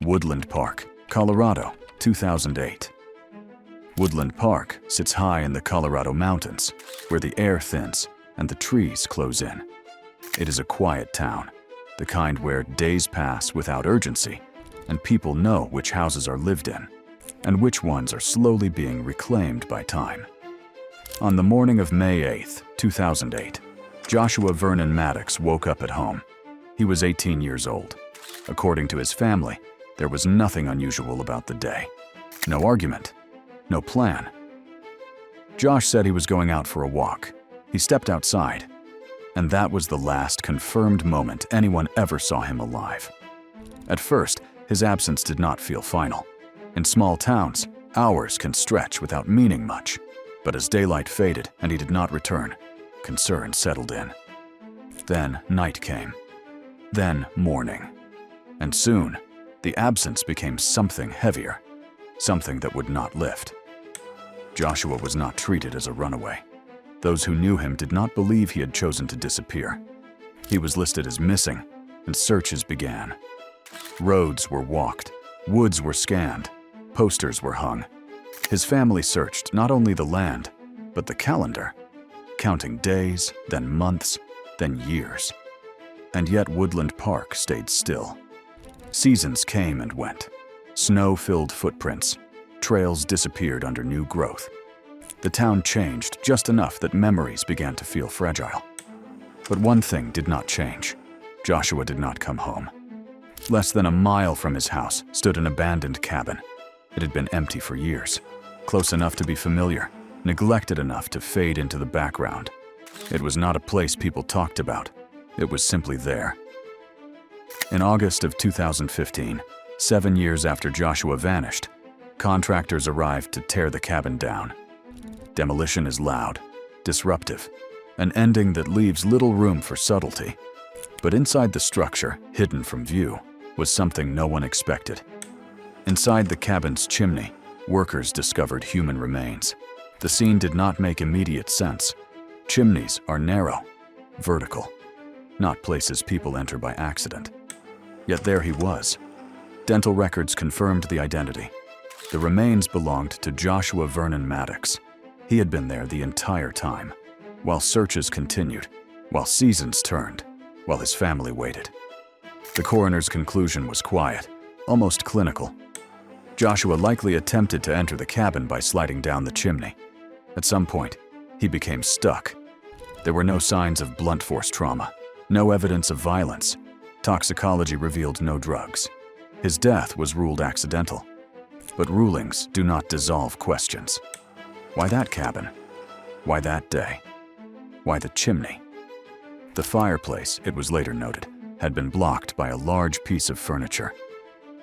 Woodland Park, Colorado, 2008. Woodland Park sits high in the Colorado mountains, where the air thins and the trees close in. It is a quiet town, the kind where days pass without urgency, and people know which houses are lived in, and which ones are slowly being reclaimed by time. On the morning of May 8, 2008, Joshua Vernon Maddox woke up at home. He was 18 years old. According to his family, there was nothing unusual about the day. No argument, no plan. Josh said he was going out for a walk. He stepped outside, and that was the last confirmed moment anyone ever saw him alive. At first, his absence did not feel final. In small towns, hours can stretch without meaning much. But as daylight faded and he did not return, concern settled in. Then night came. Then morning. And soon, the absence became something heavier, something that would not lift. Joshua was not treated as a runaway. Those who knew him did not believe he had chosen to disappear. He was listed as missing, and searches began. Roads were walked, woods were scanned, posters were hung. His family searched not only the land, but the calendar, counting days, then months, then years. And yet Woodland Park stayed still. Seasons came and went. Snow-filled footprints. Trails disappeared under new growth. The town changed just enough that memories began to feel fragile. But one thing did not change. Joshua did not come home. Less than a mile from his house stood an abandoned cabin. It had been empty for years, close enough to be familiar, neglected enough to fade into the background. It was not a place people talked about. It was simply there. In August of 2015, 7 years after Joshua vanished, contractors arrived to tear the cabin down. Demolition is loud, disruptive, an ending that leaves little room for subtlety. But inside the structure, hidden from view, was something no one expected. Inside the cabin's chimney, workers discovered human remains. The scene did not make immediate sense. Chimneys are narrow, vertical, not places people enter by accident. Yet there he was. Dental records confirmed the identity. The remains belonged to Joshua Vernon Maddox. He had been there the entire time, while searches continued, while seasons turned, while his family waited. The coroner's conclusion was quiet, almost clinical. Joshua likely attempted to enter the cabin by sliding down the chimney. At some point, he became stuck. There were no signs of blunt force trauma, no evidence of violence. Toxicology revealed no drugs. His death was ruled accidental. But rulings do not dissolve questions. Why that cabin? Why that day? Why the chimney? The fireplace, it was later noted, had been blocked by a large piece of furniture.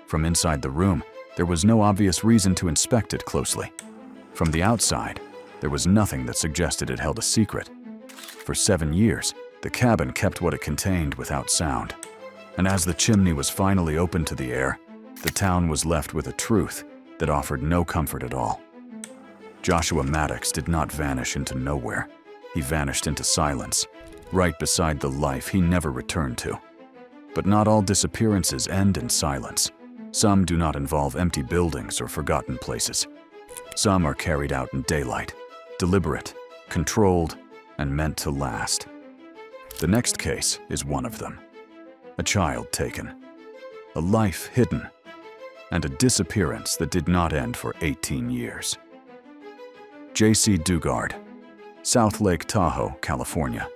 From inside the room, there was no obvious reason to inspect it closely. From the outside, there was nothing that suggested it held a secret. For 7 years, the cabin kept what it contained without sound. And as the chimney was finally opened to the air, the town was left with a truth that offered no comfort at all. Joshua Maddox did not vanish into nowhere. He vanished into silence, right beside the life he never returned to. But not all disappearances end in silence. Some do not involve empty buildings or forgotten places. Some are carried out in daylight, deliberate, controlled, and meant to last. The next case is one of them. A child taken, a life hidden, and a disappearance that did not end for 18 years. Jaycee Duggard, South Lake Tahoe, California.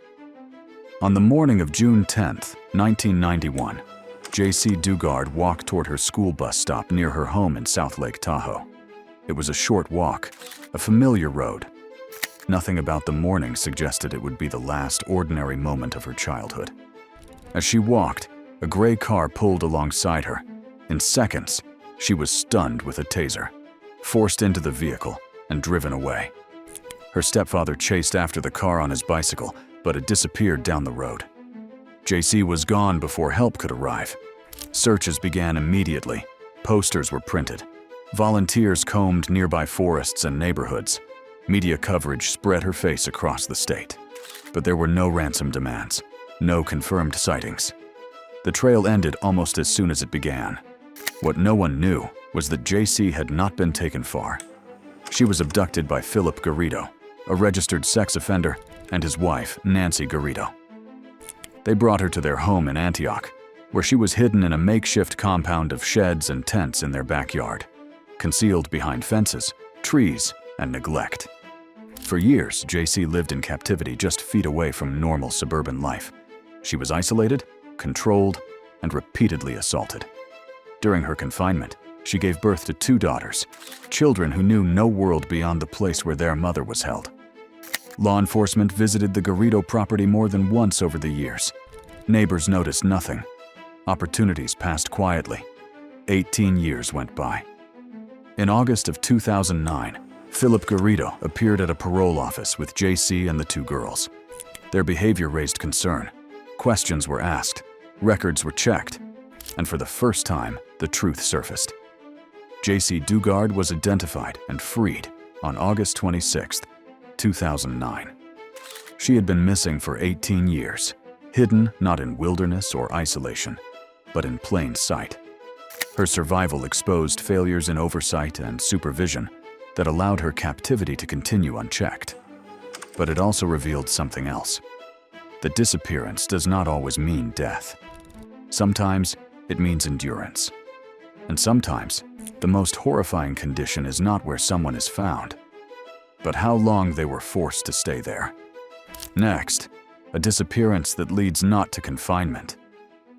On the morning of June 10, 1991, Jaycee Duggard walked toward her school bus stop near her home in South Lake Tahoe. It was a short walk, a familiar road. Nothing about the morning suggested it would be the last ordinary moment of her childhood. As she walked, a gray car pulled alongside her. In seconds, she was stunned with a taser, forced into the vehicle, and driven away. Her stepfather chased after the car on his bicycle, but it disappeared down the road. Jaycee was gone before help could arrive. Searches began immediately. Posters were printed. Volunteers combed nearby forests and neighborhoods. Media coverage spread her face across the state. But there were no ransom demands, no confirmed sightings. The trail ended almost as soon as it began. What no one knew was that Jaycee had not been taken far. She was abducted by Philip Garrido, a registered sex offender, and his wife, Nancy Garrido. They brought her to their home in Antioch, where she was hidden in a makeshift compound of sheds and tents in their backyard, concealed behind fences, trees, and neglect. For years, Jaycee lived in captivity just feet away from normal suburban life. She was isolated, controlled, and repeatedly assaulted. During her confinement, she gave birth to 2 daughters, children who knew no world beyond the place where their mother was held. Law enforcement visited the Garrido property more than once over the years. Neighbors noticed nothing. Opportunities passed quietly. 18 years went by. In August of 2009, Philip Garrido appeared at a parole office with Jaycee and the 2 girls. Their behavior raised concern. Questions were asked, records were checked, and for the first time, the truth surfaced. Jaycee Duggard was identified and freed on August 26, 2009. She had been missing for 18 years, hidden not in wilderness or isolation, but in plain sight. Her survival exposed failures in oversight and supervision that allowed her captivity to continue unchecked. But it also revealed something else. That disappearance does not always mean death. Sometimes it means endurance. And sometimes the most horrifying condition is not where someone is found, but how long they were forced to stay there. Next, a disappearance that leads not to confinement,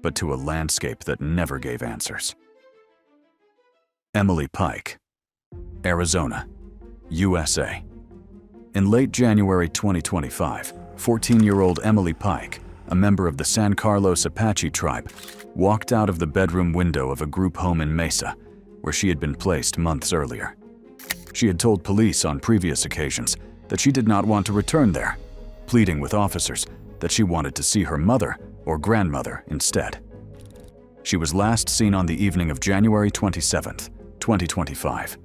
but to a landscape that never gave answers. Emily Pike, Arizona, USA. In late January 2025, 14-year-old Emily Pike, a member of the San Carlos Apache tribe, walked out of the bedroom window of a group home in Mesa, where she had been placed months earlier. She had told police on previous occasions that she did not want to return there, pleading with officers that she wanted to see her mother or grandmother instead. She was last seen on the evening of January 27, 2025,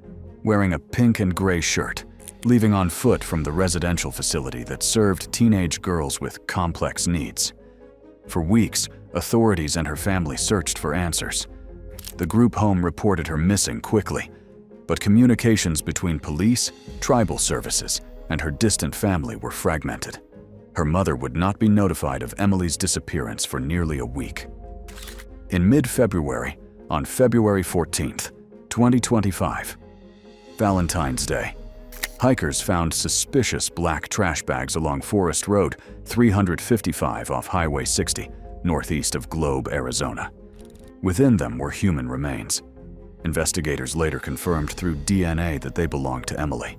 wearing a pink and gray shirt, leaving on foot from the residential facility that served teenage girls with complex needs. For weeks, authorities and her family searched for answers. The group home reported her missing quickly, but communications between police, tribal services, and her distant family were fragmented. Her mother would not be notified of Emily's disappearance for nearly a week. In mid-February, on February 14, 2025, Valentine's Day, hikers found suspicious black trash bags along Forest Road 355 off Highway 60, northeast of Globe, Arizona. Within them were human remains. Investigators later confirmed through DNA that they belonged to Emily.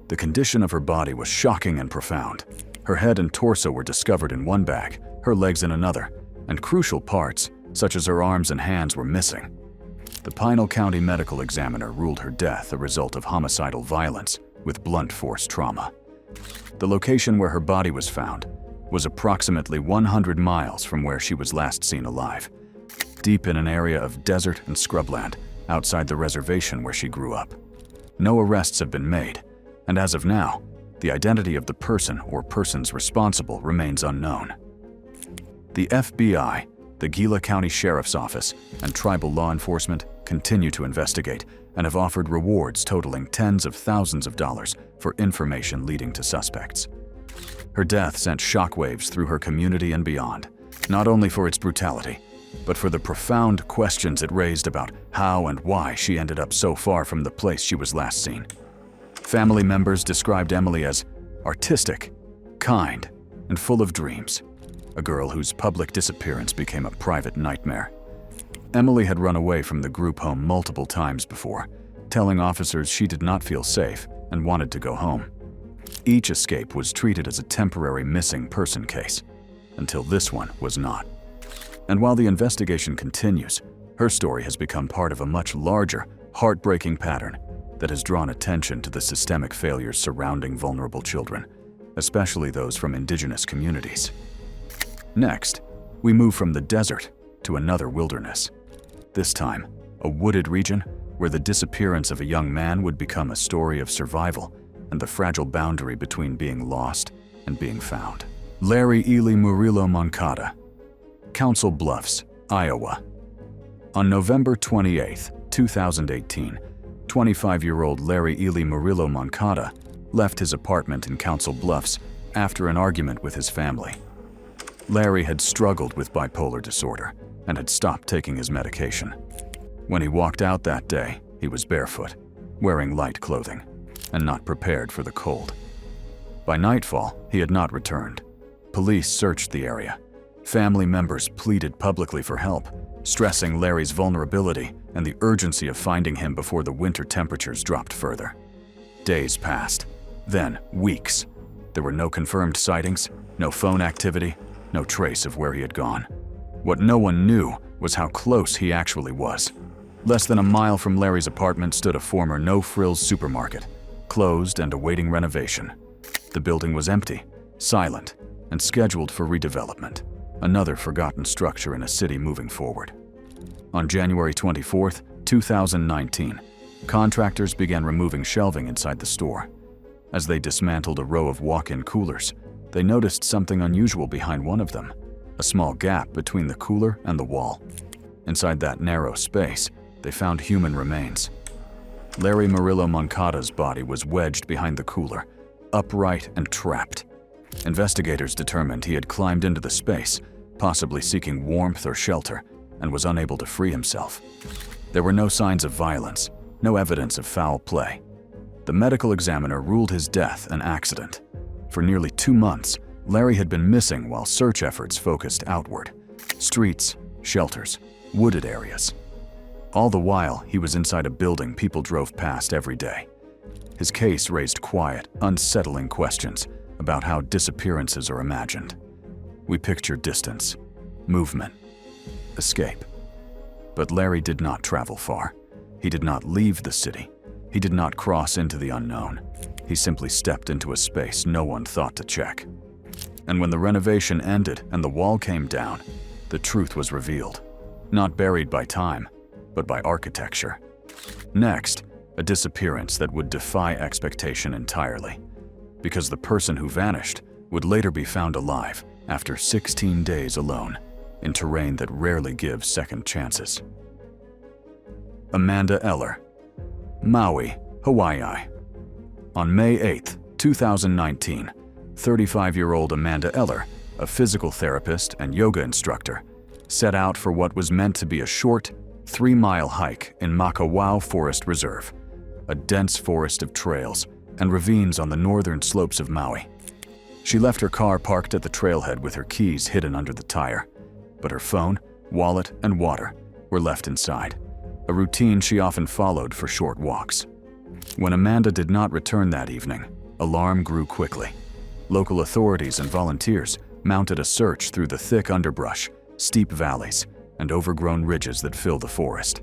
The condition of her body was shocking and profound. Her head and torso were discovered in one bag, her legs in another, and crucial parts, such as her arms and hands, were missing. The Pinal County medical examiner ruled her death a result of homicidal violence with blunt force trauma. The location where her body was found was approximately 100 miles from where she was last seen alive, deep in an area of desert and scrubland outside the reservation where she grew up. No arrests have been made, and as of now, the identity of the person or persons responsible remains unknown. The FBI, the Gila County Sheriff's Office, and tribal law enforcement continue to investigate and have offered rewards totaling tens of thousands of dollars for information leading to suspects. Her death sent shockwaves through her community and beyond, not only for its brutality, but for the profound questions it raised about how and why she ended up so far from the place she was last seen. Family members described Emily as artistic, kind, and full of dreams, a girl whose public disappearance became a private nightmare. Emily had run away from the group home multiple times before, telling officers she did not feel safe and wanted to go home. Each escape was treated as a temporary missing person case, until this one was not. And while the investigation continues, her story has become part of a much larger, heartbreaking pattern that has drawn attention to the systemic failures surrounding vulnerable children, especially those from indigenous communities. Next, we move from the desert to another wilderness. This time, a wooded region where the disappearance of a young man would become a story of survival and the fragile boundary between being lost and being found. Larry Ely Murillo Moncada, Council Bluffs, Iowa. On November 28, 2018, 25-year-old Larry Ely Murillo Moncada left his apartment in Council Bluffs after an argument with his family. Larry had struggled with bipolar disorder and had stopped taking his medication. When he walked out that day, he was barefoot, wearing light clothing, and not prepared for the cold. By nightfall, he had not returned. Police searched the area. Family members pleaded publicly for help, stressing Larry's vulnerability and the urgency of finding him before the winter temperatures dropped further. Days passed, then weeks. There were no confirmed sightings, no phone activity, no trace of where he had gone. What no one knew was how close he actually was. Less than a mile from Larry's apartment stood a former no-frills supermarket, closed and awaiting renovation. The building was empty, silent, and scheduled for redevelopment, another forgotten structure in a city moving forward. On January 24, 2019, contractors began removing shelving inside the store. As they dismantled a row of walk-in coolers, they noticed something unusual behind one of them, a small gap between the cooler and the wall. Inside that narrow space, they found human remains. Larry Murillo Moncada's body was wedged behind the cooler, upright and trapped. Investigators determined he had climbed into the space, possibly seeking warmth or shelter, and was unable to free himself. There were no signs of violence, no evidence of foul play. The medical examiner ruled his death an accident. For nearly 2 months, Larry had been missing while search efforts focused outward. Streets, shelters, wooded areas. All the while, he was inside a building people drove past every day. His case raised quiet, unsettling questions about how disappearances are imagined. We picture distance, movement, escape. But Larry did not travel far. He did not leave the city. He did not cross into the unknown. He simply stepped into a space no one thought to check. And when the renovation ended and the wall came down, the truth was revealed. Not buried by time, but by architecture. Next, a disappearance that would defy expectation entirely, because the person who vanished would later be found alive after 16 days alone in terrain that rarely gives second chances. Amanda Eller, Maui, Hawaii. On May 8, 2019, 35-year-old Amanda Eller, a physical therapist and yoga instructor, set out for what was meant to be a short, 3-mile hike in Makawao Forest Reserve, a dense forest of trails and ravines on the northern slopes of Maui. She left her car parked at the trailhead with her keys hidden under the tire, but her phone, wallet, and water were left inside, a routine she often followed for short walks. When Amanda did not return that evening, alarm grew quickly. Local authorities and volunteers mounted a search through the thick underbrush, steep valleys, and overgrown ridges that fill the forest.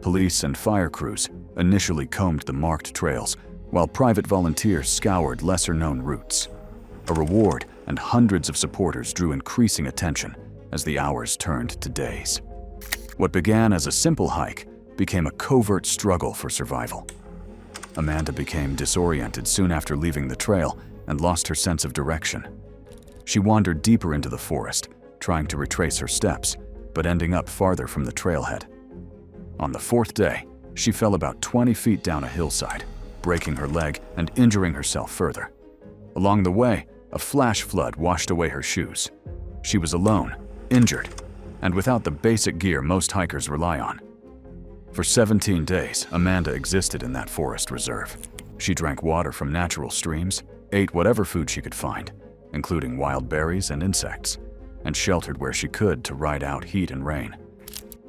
Police and fire crews initially combed the marked trails, while private volunteers scoured lesser-known routes. A reward and hundreds of supporters drew increasing attention as the hours turned to days. What began as a simple hike became a covert struggle for survival. Amanda became disoriented soon after leaving the trail and lost her sense of direction. She wandered deeper into the forest, trying to retrace her steps, but ending up farther from the trailhead. On the 4th day, she fell about 20 feet down a hillside, breaking her leg and injuring herself further. Along the way, a flash flood washed away her shoes. She was alone, injured, and without the basic gear most hikers rely on. For 17 days, Amanda existed in that forest reserve. She drank water from natural streams, ate whatever food she could find, including wild berries and insects, and sheltered where she could to ride out heat and rain.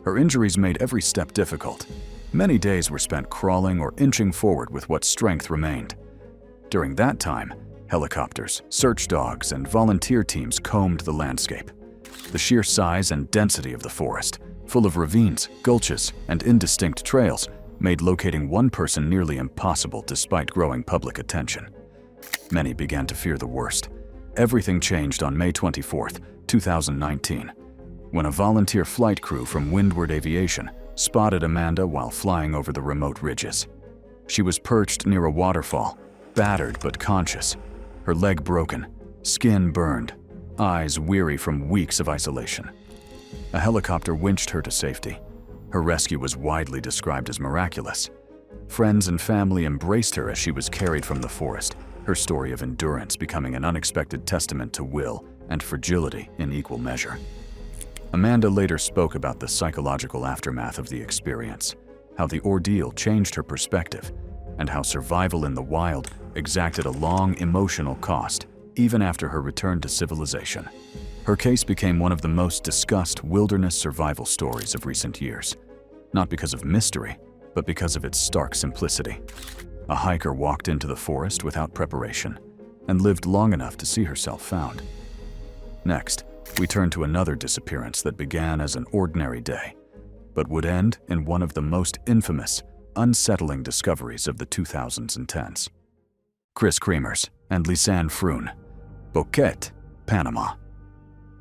Her injuries made every step difficult. Many days were spent crawling or inching forward with what strength remained. During that time, helicopters, search dogs, and volunteer teams combed the landscape. The sheer size and density of the forest, full of ravines, gulches, and indistinct trails, made locating one person nearly impossible despite growing public attention. Many began to fear the worst. Everything changed on May 24, 2019, when a volunteer flight crew from Windward Aviation spotted Amanda while flying over the remote ridges. She was perched near a waterfall, battered but conscious, her leg broken, skin burned, eyes weary from weeks of isolation. A helicopter winched her to safety. Her rescue was widely described as miraculous. Friends and family embraced her as she was carried from the forest, her story of endurance becoming an unexpected testament to will and fragility in equal measure. Amanda later spoke about the psychological aftermath of the experience, how the ordeal changed her perspective, and how survival in the wild exacted a long emotional cost even after her return to civilization. Her case became one of the most discussed wilderness survival stories of recent years, not because of mystery, but because of its stark simplicity. A hiker walked into the forest without preparation and lived long enough to see herself found. Next, we turn to another disappearance that began as an ordinary day, but would end in one of the most infamous, unsettling discoveries of the 2000s and 10s. Kris Kremers and Elisa Froon, Boquete, Panama.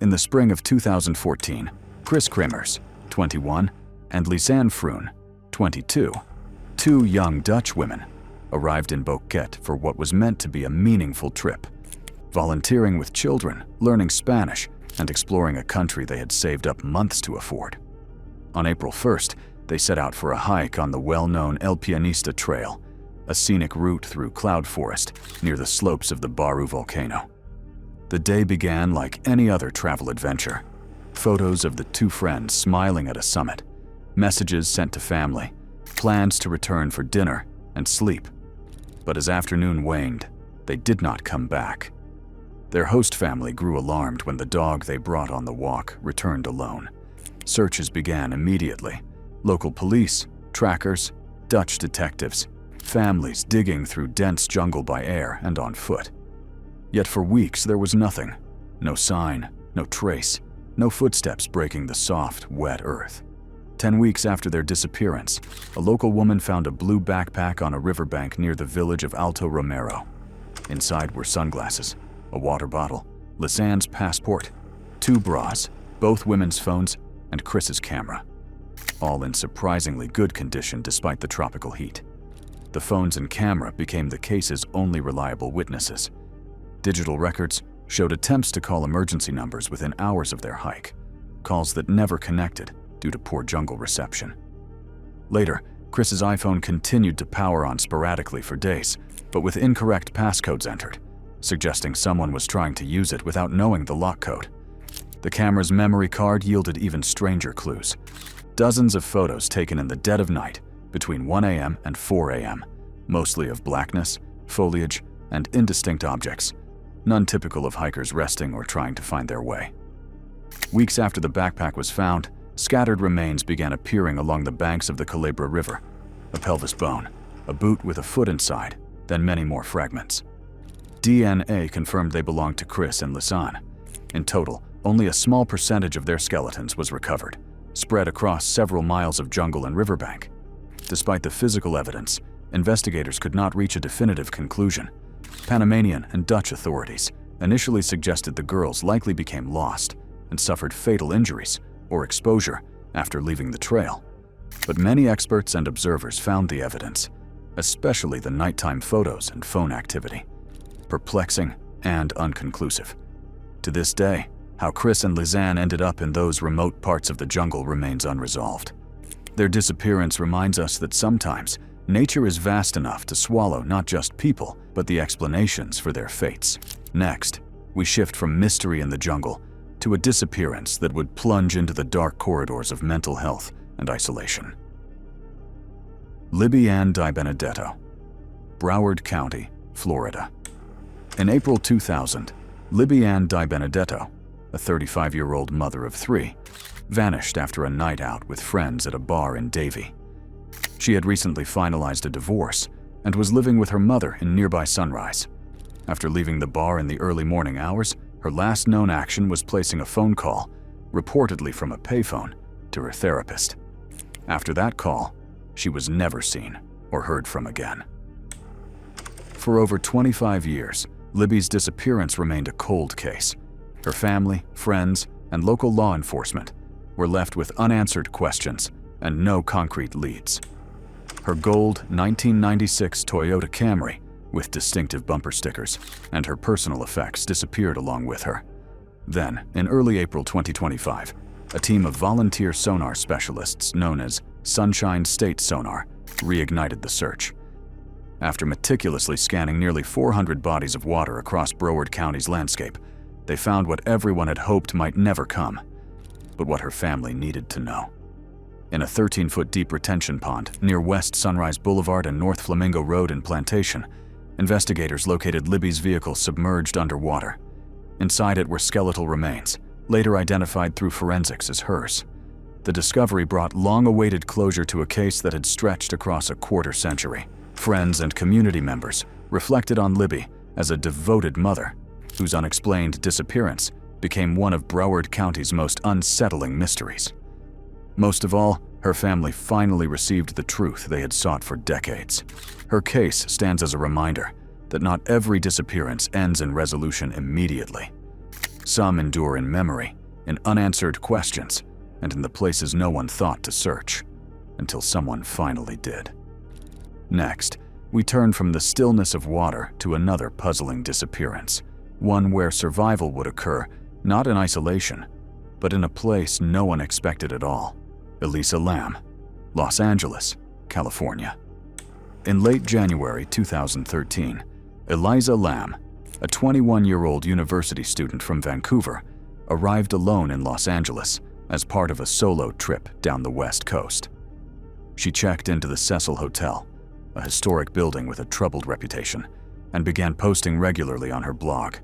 In the spring of 2014, Kris Kremers, 21, and Elisa Froon, 22, two young Dutch women, arrived in Boquete for what was meant to be a meaningful trip, volunteering with children, learning Spanish, and exploring a country they had saved up months to afford. On April 1st, they set out for a hike on the well-known El Pianista Trail, a scenic route through cloud forest near the slopes of the Baru volcano. The day began like any other travel adventure. Photos of the two friends smiling at a summit, messages sent to family, plans to return for dinner and sleep. But as afternoon waned, they did not come back. Their host family grew alarmed when the dog they brought on the walk returned alone. Searches began immediately. Local police, trackers, Dutch detectives, families digging through dense jungle by air and on foot. Yet for weeks there was nothing. No sign, no trace, no footsteps breaking the soft, wet earth. 10 weeks after their disappearance, a local woman found a blue backpack on a riverbank near the village of Alto Romero. Inside were sunglasses, a water bottle, Lisanne's passport, 2 bras, both women's phones, and Kris's camera. All in surprisingly good condition despite the tropical heat. The phones and camera became the case's only reliable witnesses. Digital records showed attempts to call emergency numbers within hours of their hike, calls that never connected due to poor jungle reception. Later, Kris's iPhone continued to power on sporadically for days, but with incorrect passcodes entered, suggesting someone was trying to use it without knowing the lock code. The camera's memory card yielded even stranger clues. Dozens of photos taken in the dead of night between 1 a.m. and 4 a.m., mostly of blackness, foliage, and indistinct objects, none typical of hikers resting or trying to find their way. Weeks after the backpack was found, scattered remains began appearing along the banks of the Culebra River. A pelvis bone, a boot with a foot inside, then many more fragments. DNA confirmed they belonged to Kris and Lisanne. In total, only a small percentage of their skeletons was recovered, spread across several miles of jungle and riverbank. Despite the physical evidence, investigators could not reach a definitive conclusion. Panamanian and Dutch authorities initially suggested the girls likely became lost and suffered fatal injuries or exposure after leaving the trail. But many experts and observers found the evidence, especially the nighttime photos and phone activity, perplexing and unconclusive. To this day, how Kris and Lisanne ended up in those remote parts of the jungle remains unresolved. Their disappearance reminds us that sometimes nature is vast enough to swallow not just people, but the explanations for their fates. Next, we shift from mystery in the jungle to a disappearance that would plunge into the dark corridors of mental health and isolation. Libby Ann DiBenedetto, Broward County, Florida. In April 2000, Libby Ann DiBenedetto, a 35-year-old mother of 3, vanished after a night out with friends at a bar in Davie. She had recently finalized a divorce and was living with her mother in nearby Sunrise. After leaving the bar in the early morning hours, her last known action was placing a phone call, reportedly from a payphone, to her therapist. After that call, she was never seen or heard from again. For over 25 years, Libby's disappearance remained a cold case. Her family, friends, and local law enforcement were left with unanswered questions and no concrete leads. Her gold 1996 Toyota Camry with distinctive bumper stickers and her personal effects disappeared along with her. Then, in early April 2025, a team of volunteer sonar specialists known as Sunshine State sonar reignited the search. After meticulously scanning nearly 400 bodies of water across Broward County's landscape, they found what everyone had hoped might never come, but what her family needed to know. In a 13-foot deep retention pond near West Sunrise Boulevard and North Flamingo Road in Plantation, investigators located Libby's vehicle submerged underwater. Inside it were skeletal remains, later identified through forensics as hers. The discovery brought long-awaited closure to a case that had stretched across a quarter-century. Friends and community members reflected on Libby as a devoted mother whose unexplained disappearance became one of Broward County's most unsettling mysteries. Most of all, her family finally received the truth they had sought for decades. Her case stands as a reminder that not every disappearance ends in resolution immediately. Some endure in memory, in unanswered questions, and in the places no one thought to search, until someone finally did. Next, we turn from the stillness of water to another puzzling disappearance, one where survival would occur not in isolation, but in a place no one expected at all. Elisa Lam, Los Angeles, California. In late January 2013, Elisa Lam, a 21-year-old university student from Vancouver, arrived alone in Los Angeles as part of a solo trip down the West Coast. She checked into the Cecil Hotel, a historic building with a troubled reputation, and began posting regularly on her blog.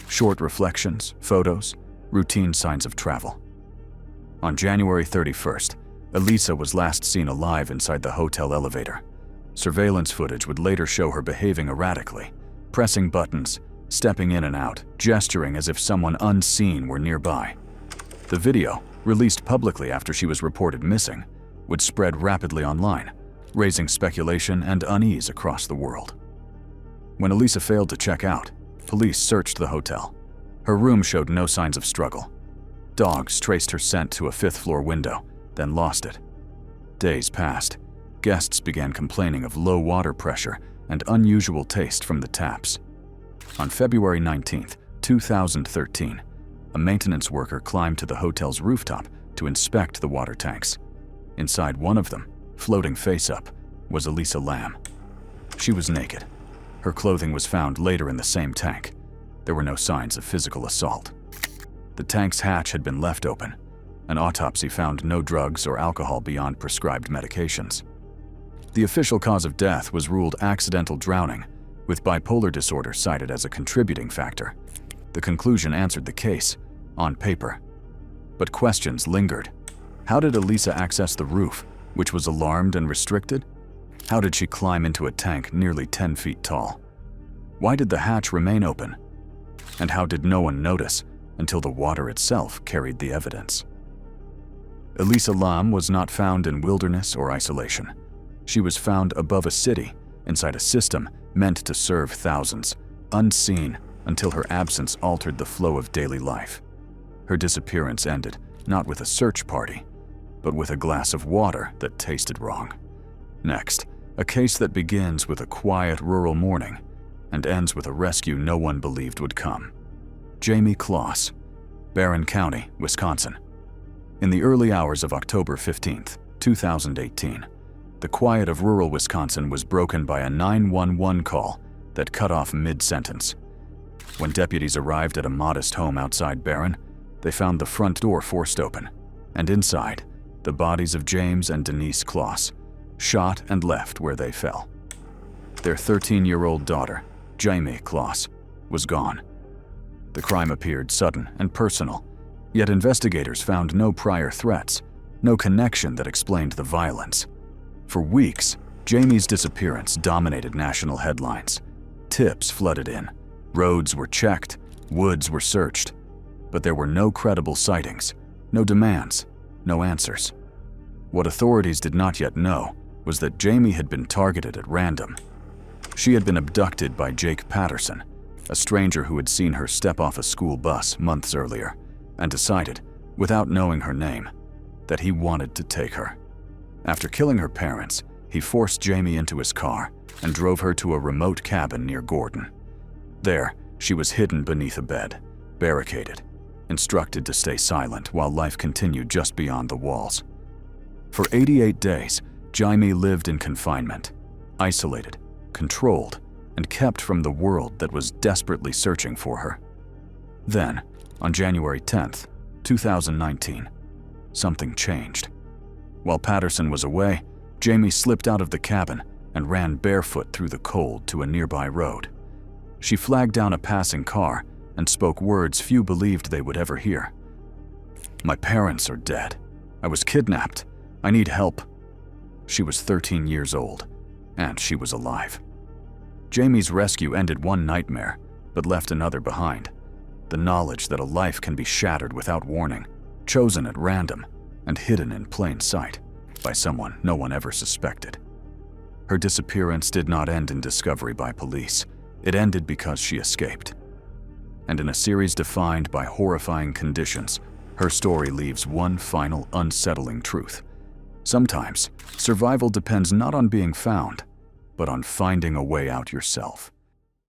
Short reflections, photos, routine signs of travel. On January 31st, Elisa was last seen alive inside the hotel elevator. Surveillance footage would later show her behaving erratically, pressing buttons, stepping in and out, gesturing as if someone unseen were nearby. The video, released publicly after she was reported missing, would spread rapidly online, raising speculation and unease across the world. When Elisa failed to check out, police searched the hotel. Her room showed no signs of struggle. Dogs traced her scent to a fifth-floor window, then lost it. Days passed. Guests began complaining of low water pressure and unusual taste from the taps. On February 19, 2013, a maintenance worker climbed to the hotel's rooftop to inspect the water tanks. Inside one of them, floating face up, was Elisa Lam. She was naked. Her clothing was found later in the same tank. There were no signs of physical assault. The tank's hatch had been left open. An autopsy found no drugs or alcohol beyond prescribed medications. The official cause of death was ruled accidental drowning, with bipolar disorder cited as a contributing factor. The conclusion answered the case, on paper. But questions lingered. How did Elisa access the roof, which was alarmed and restricted? How did she climb into a tank nearly 10 feet tall? Why did the hatch remain open? And how did no one notice until the water itself carried the evidence? Elisa Lam was not found in wilderness or isolation. She was found above a city, inside a system meant to serve thousands, unseen until her absence altered the flow of daily life. Her disappearance ended not with a search party, but with a glass of water that tasted wrong. Next, a case that begins with a quiet rural morning and ends with a rescue no one believed would come. Jayme Closs, Barron County, Wisconsin. In the early hours of October 15, 2018, the quiet of rural Wisconsin was broken by a 911 call that cut off mid-sentence. When deputies arrived at a modest home outside Barron, they found the front door forced open, and inside, the bodies of James and Denise Closs, shot and left where they fell. Their 13-year-old daughter, Jayme Closs, was gone. The crime appeared sudden and personal, yet investigators found no prior threats, no connection that explained the violence. For weeks, Jayme's disappearance dominated national headlines. Tips flooded in, roads were checked, woods were searched, but there were no credible sightings, no demands, no answers. What authorities did not yet know was that Jayme had been targeted at random. She had been abducted by Jake Patterson, a stranger who had seen her step off a school bus months earlier, and decided, without knowing her name, that he wanted to take her. After killing her parents, he forced Jayme into his car and drove her to a remote cabin near Gordon. There, she was hidden beneath a bed, barricaded, instructed to stay silent while life continued just beyond the walls. For 88 days, Jayme lived in confinement, isolated, controlled, and kept from the world that was desperately searching for her. Then, on January 10th, 2019, something changed. While Patterson was away, Jayme slipped out of the cabin and ran barefoot through the cold to a nearby road. She flagged down a passing car and spoke words few believed they would ever hear. "My parents are dead. I was kidnapped. I need help." She was 13 years old, and she was alive. Jayme's rescue ended one nightmare, but left another behind. The knowledge that a life can be shattered without warning, chosen at random, and hidden in plain sight by someone no one ever suspected. Her disappearance did not end in discovery by police. It ended because she escaped. And in a series defined by horrifying conditions, her story leaves one final unsettling truth. Sometimes, survival depends not on being found, but on finding a way out yourself.